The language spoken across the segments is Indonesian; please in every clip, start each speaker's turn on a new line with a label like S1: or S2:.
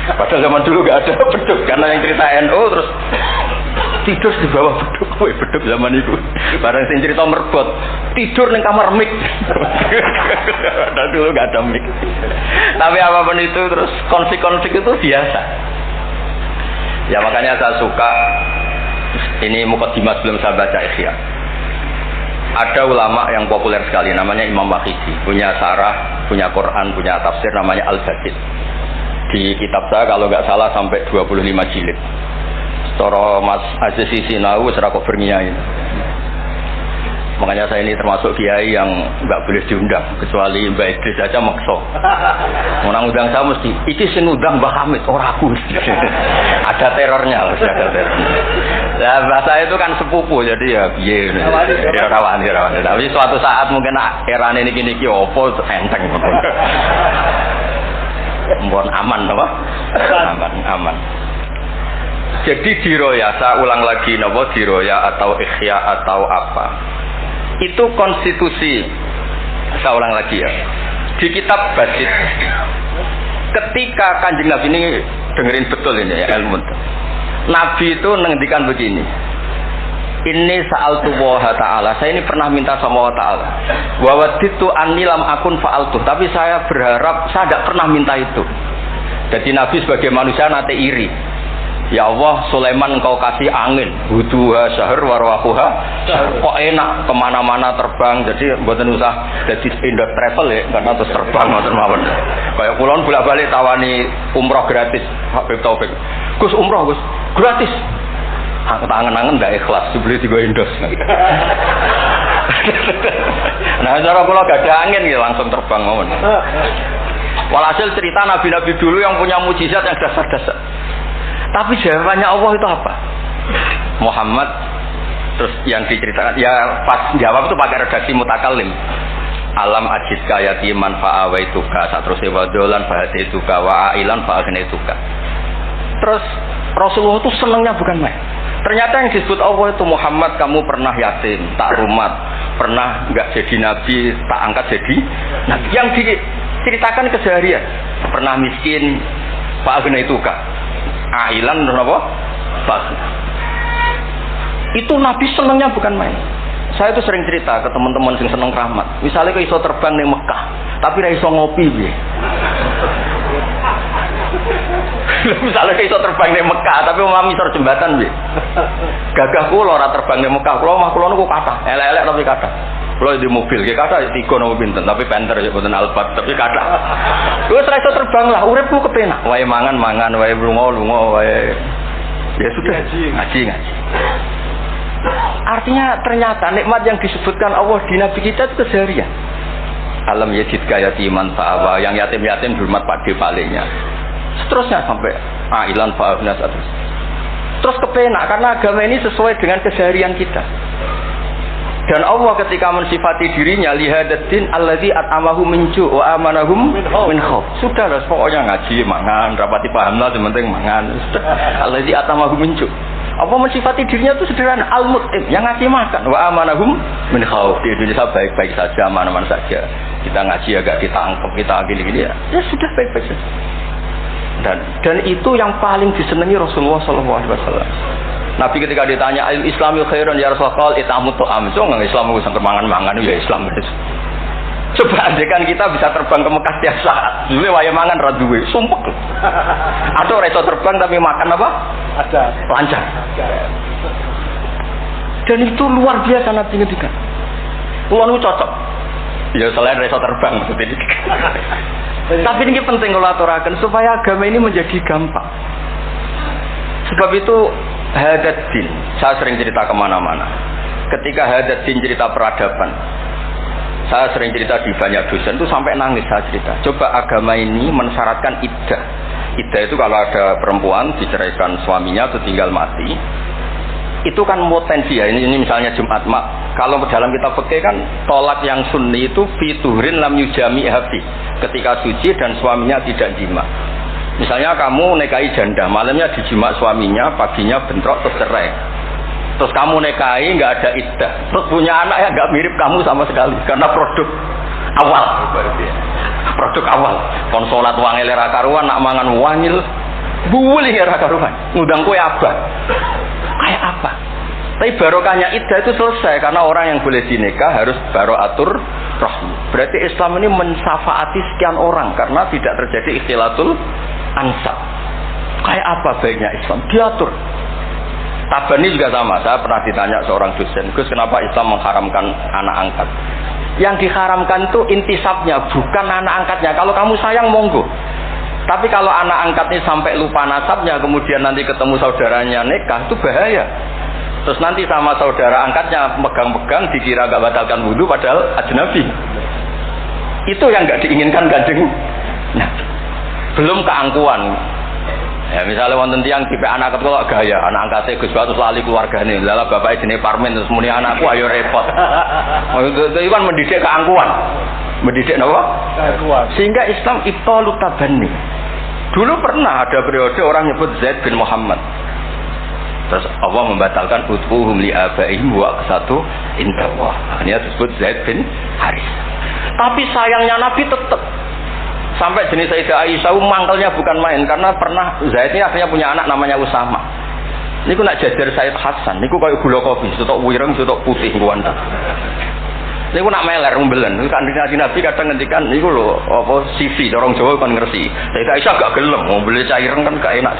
S1: Padahal zaman dulu nggak ada beduk, karena yang cerita NU terus tidur di bawah beduk, beduk zaman itu. Barang sing cerita merbot, tidur di kamar mik. Padahal dulu nggak ada mik. Tapi apapun itu terus konflik-konflik itu biasa. Ya makanya saya suka ini mukadimah sebelum saya baca Ihya. Ada ulama yang populer sekali namanya Imam Waqidi, punya sarah, punya Quran, punya tafsir namanya Al-Basit. Di kitab saya kalau nggak salah sampai 25 jilid. Secara Mas Aziz Sinau serako berniai. Makanya saya ini termasuk kiai yang nggak boleh diundang kecuali Mbak Idris saja makso. Orang undang saya mesti iki sing undang Mbah Hamid ora aku. Ada terornya loh, ada terornya. Nah, bahasa itu kan sepupu jadi ya piye. Ya rawan. Tapi suatu saat mungkin erane niki opo enteng. Mohon aman apa? Aman. Jadi diroya, saya ulang lagi napa diroya atau ikhya atau apa? Itu konstitusi. Saya ulang lagi ya. Di kitab Basit. Ketika Kanjeng Nabi ini dengerin betul ini ya ilmu. Nabi itu menghentikan begini. Ini sa'altu wa ta'ala. Saya ini pernah minta sama Allah Ta'ala. Wa waditu anni lam akun fa'altu. Tapi saya berharap saya tidak pernah minta itu. Jadi Nabi sebagai manusia nanti iri. Ya Allah, Sulaiman engkau kasih angin, huduha syahr warwahuha. Kok enak kemana-mana terbang, jadi buatan usah jadi pindah travel ya, karena terus terbang ngoten mawon. Kayak kulon bolak-balik tawani umroh gratis, Habib Taufik. Gus umroh Gus, gratis. Aku tangan-tangan nggak ikhlas, dibeli tiga endos. Nah, cara kula gak ada angin ya langsung terbang mawon. Walhasil cerita nabi-nabi dulu yang punya mujizat yang dasar-dasar. Tapi jawabannya Allah itu apa? Muhammad terus yang diceritakan ya pas jawab itu pakai redaksi mutakallim. Alam ajidka yatiman fa'awaituka satruse wadolan fa'hadaituka wa ailan fa'agnaituka. Terus Rasulullah itu senangnya bukan main. Ternyata yang disebut Allah itu Muhammad kamu pernah yatim, tak rumat, pernah enggak jadi nabi, tak angkat jadi nabi. Yang diceritakan keseharian, pernah miskin, fa'agnaituka. Ailan apa? Itu Nabi senangnya bukan main. Saya itu sering cerita ke teman-teman yang seneng rahmat. Misalnya ke iso terbang di Mekah, tapi ra iso ngopi piye. Misalnya ke iso terbang di Mekah, tapi mau misor jembatan piye. Gagah kula ora terbang di Mekah, kula mah kula niku kathah, elek-elek tapi kathah. Kalau di mobil, kayak kata tiga nama pinten, tapi penter ya bukan Alphard, tapi kata. Gue serasa terbang lah, uripku kepenak. Wae mangan, wae lungo, wae. Ya sudah, ngaji. Artinya ternyata nikmat yang disebutkan Allah di Nabi kita itu keseharian. Alam yajidka yatiman fa'awa, yang yatim-yatim hormat pakde palingnya. Seterusnya sampai ailan fa'abnas terus kepenak karena agama ini sesuai dengan keseharian kita. Dan Allah ketika mensifati dirinya lihadatin alladzi at'amahu min ju' wa amanahum min khauf. Sudahlah pokoknya ngaji mangan rapati paham lah penting mangan. Alladzi at'amahu min ju'. Allah mensifati dirinya itu sederhana al-mut'im yang ngasih makan wa amanahum min khauf. Di Indonesia baik-baik saja aman-aman saja. Kita ngaji agak ditangkap kita gini-gini ya. Ya sudah baik-baik saja. Dan itu yang paling disenangi Rasulullah sallallahu alaihi wasallam. Nabi ketika ditanya al-Islamil khairan ya Rasulullah itamu tu'am. So nggak Islam itu mangan-mangan ya Islam. Coba andekan kita bisa terbang ke Mekah setiap saat. Dulu wae mangan ra duwe, sumpek. Atau ora iso terbang tapi makan apa? Ada. Lancar. Dan itu luar biasa Nabi ngendikan. Kulo cocok. Ya selain ra iso terbang maksudnya. Tapi ini penting kalau aturaken supaya agama ini menjadi gampang. Sebab itu hadat din, saya sering cerita kemana-mana. Ketika hadat din cerita peradaban, saya sering cerita di banyak dosen itu sampai nangis saya cerita. Coba agama ini mensyaratkan iddah. Iddah itu kalau ada perempuan diceraikan suaminya atau tinggal mati, itu kan potensi ya. Ini misalnya Jumat mak. Kalau dalam kitab fikih kan tolak yang sunni itu fiturin lam yujami hafi. Ketika suci dan suaminya tidak jima. Misalnya kamu nikahi janda, malamnya dijima suaminya, paginya bentrok terus cerai. Terus kamu nikahi nggak ada iddah, terus punya anak yang nggak mirip kamu sama sekali karena produk awal. Produk awal. Konsolat wangil era karuan nak mangan wangil, Buwuli ora karuan. Ngundang kowe abah. Kayak apa? Tapi barokahnya iddah itu selesai karena orang yang boleh dinikah harus baroatur rahmi. Berarti Islam ini mensafaati sekian orang karena tidak terjadi ikhtilatul ansab. Kayak apa baiknya Islam? Diatur. Tabani juga sama. Saya pernah ditanya seorang dosen, Gus, kenapa Islam mengharamkan anak angkat? Yang diharamkan itu intisabnya, bukan anak angkatnya. Kalau kamu sayang, monggo. Tapi kalau anak angkat ini sampai lupa nasabnya, kemudian nanti ketemu saudaranya nikah, itu bahaya. Terus nanti sama saudara angkatnya megang-megang, dikira gak batalkan wudu, padahal ajnabi. Itu yang gak diinginkan Kanjeng. Nah, belum keangkuhan. Ya misalnya wonten tiyang tipe anak kok gaya, anak angkate Gus Batus lali keluargane. Lha bapake jenenge Parmen terus muni anakku ayo repot. Itu kan mendidik keangkuhan. Mendidik napa? Keangkuhan. Sehingga Islam ibtalut tabanni. Dulu pernah ada periode orang nyebut Zaid bin Muhammad. Terus Allah membatalkan utquhum li abaihim wa aqsatu indallah. Akhirnya disebut Zaid bin Haris. Tapi sayangnya Nabi tetap sampai jenis Sayyidah Aisyah mangkelnya bukan main karena pernah Zaid ini akhirnya punya anak namanya Usama. Niku nak jajar Sayyid Hasan, niku koyo gula kopi, sutok wireng, sutok putih kuwanta. Niku nak meler umbelen, Kanjeng Nabi kadang ngendikan niku lho apa CV orang Jawa kan ngerti. Sayyidah Aisyah gak gelem ngombele caireng kan gak enak.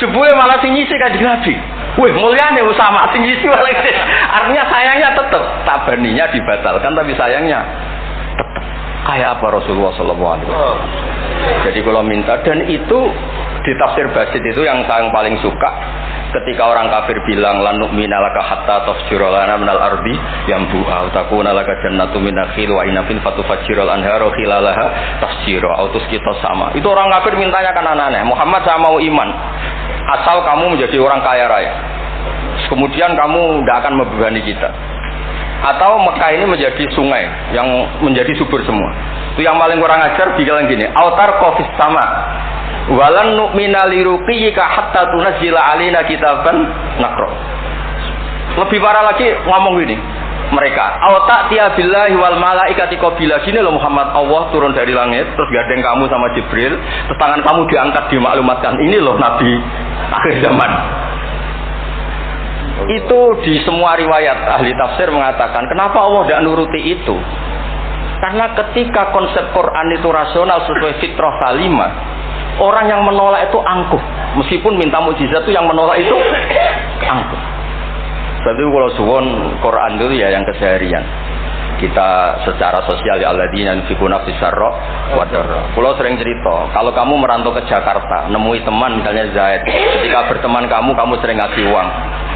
S1: Jebule malah sing ngisi Kanjeng Nabi. Wih, mulyane Usama sing ngisi malah. Artinya sayangnya tetap tabaninya dibatalkan tapi sayangnya tetap. Kayak apa Rasulullah sallallahu alaihi wasallam. Jadi kalau minta, dan itu di tafsir Basit itu yang saya paling suka ketika orang kafir bilang lan nu'mina laka hatta tafjura lana minal ardi yambu'a takuna laka jannatu min nakhil wa inafin fatufajjirul anharu khilalaha tafjira autus kita sama. Itu orang kafir mintanya kan aneh-aneh. Muhammad saya mau iman asal kamu menjadi orang kaya raya. Kemudian kamu tidak akan membebani kita. Atau Mekah ini menjadi sungai yang menjadi subur semua. Itu yang paling kurang ajar bilang gini, autar qafis sama walan nu'mina liruqiyika hatta tunazzila alaina kitaban naqra. Lebih parah lagi ngomong gini mereka, auta tiya billahi wal malaikati qabila. Gini loh Muhammad, Allah turun dari langit terus gandeng kamu sama Jibril, terus tangan kamu diangkat dimaklumatkan. Ini loh nabi akhir zaman. Itu di semua riwayat ahli tafsir mengatakan kenapa Allah tidak nuruti itu, karena ketika konsep Quran itu rasional sesuai fitrah salimah, orang yang menolak itu angkuh. Meskipun minta mukjizat itu yang menolak itu angkuh. Sebab itu kalau suwon Quran itu ya yang keseharian kita secara sosial ya alladzina yunfiquna fis sarra wa dharra. Kalau sering cerita, kalau kamu merantau ke Jakarta, nemui teman misalnya Zaid, ketika berteman kamu sering ngasih uang.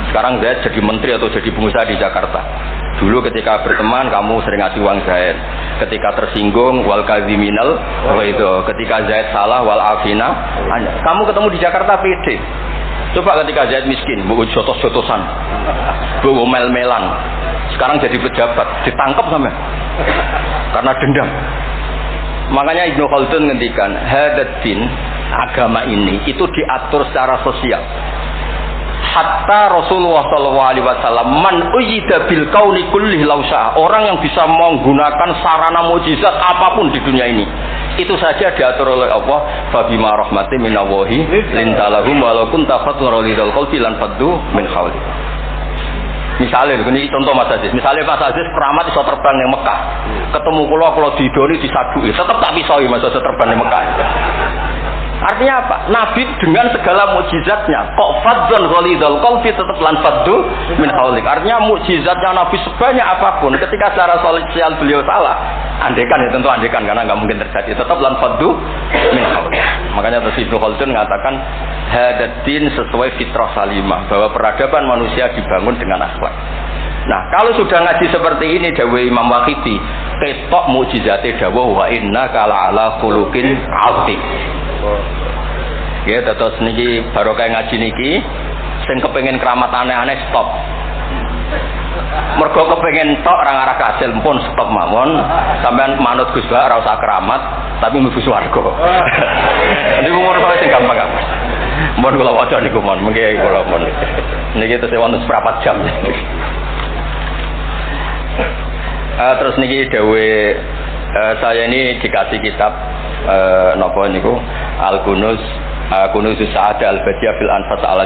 S1: Sekarang Zaid jadi menteri atau jadi pengusaha di Jakarta. Dulu ketika berteman kamu sering ngasih uang Zaid. Ketika tersinggung wal kadziminal wa itu. Ketika Zaid salah wal afina. Kamu ketemu di Jakarta pede. Coba ketika Zaid miskin, bu jotos-jotosan, bu mel-melan. Sekarang jadi pejabat, ditangkap sampai karena dendam. Makanya Ibnu Khaldun ngendikan, hadatin agama ini itu diatur secara sosial. Hatta Rasulullah SAW man uyida bil kauni kullih lausa, orang yang bisa menggunakan sarana mukjizat apapun di dunia ini, itu saja diatur oleh Allah. Fabima rahmati minallahi lintalahum walau kunta fatwa lidal qalbi lan faddu min khawli. Misalnya, ini contoh Mas Aziz. Misalnya Mas Aziz keramat iso terbang yang Mekah, ketemu kalau didoni disadui, tetap tak bisa Mas Aziz terbang yang Mekah. Artinya apa? Nabi dengan segala mukjizatnya kok fadzon ghalidul qalbi tetap lan faddu min haulik. Artinya mukjizatnya Nabi sebanyak apapun ketika secara sosial beliau salah, andekan ya tentu andekan karena nggak mungkin terjadi, tetap lan faddu min haulik. Makanya terus Ibnu Khaldun mengatakan hadatin sesuai fitrah salimah, bahwa peradaban manusia dibangun dengan akhlak. Nah, kalau sudah ngaji seperti ini dawuh Imam Waqidi, ketok mukjizate dawuh wa innaka la'ala khuluqin 'azim. Ya, terus niki barokah ngaji niki sing kepengin keramat aneh-aneh stop. Mergo kepengin tok ora ngarah kasil pun stop mawon. Sampeyan manut Gus Ba ora usah keramat, tapi mlebu swarga. Niku mun kok sing gampang apa. Mun kula waca niku mon, mengki kula mon. Niki terus wonten seprapat jam. Terus niki dawuh saya ini dikasih kitab napa niku Al-Kunuz kunuzus sa'ada al-badiyah fil anfas ala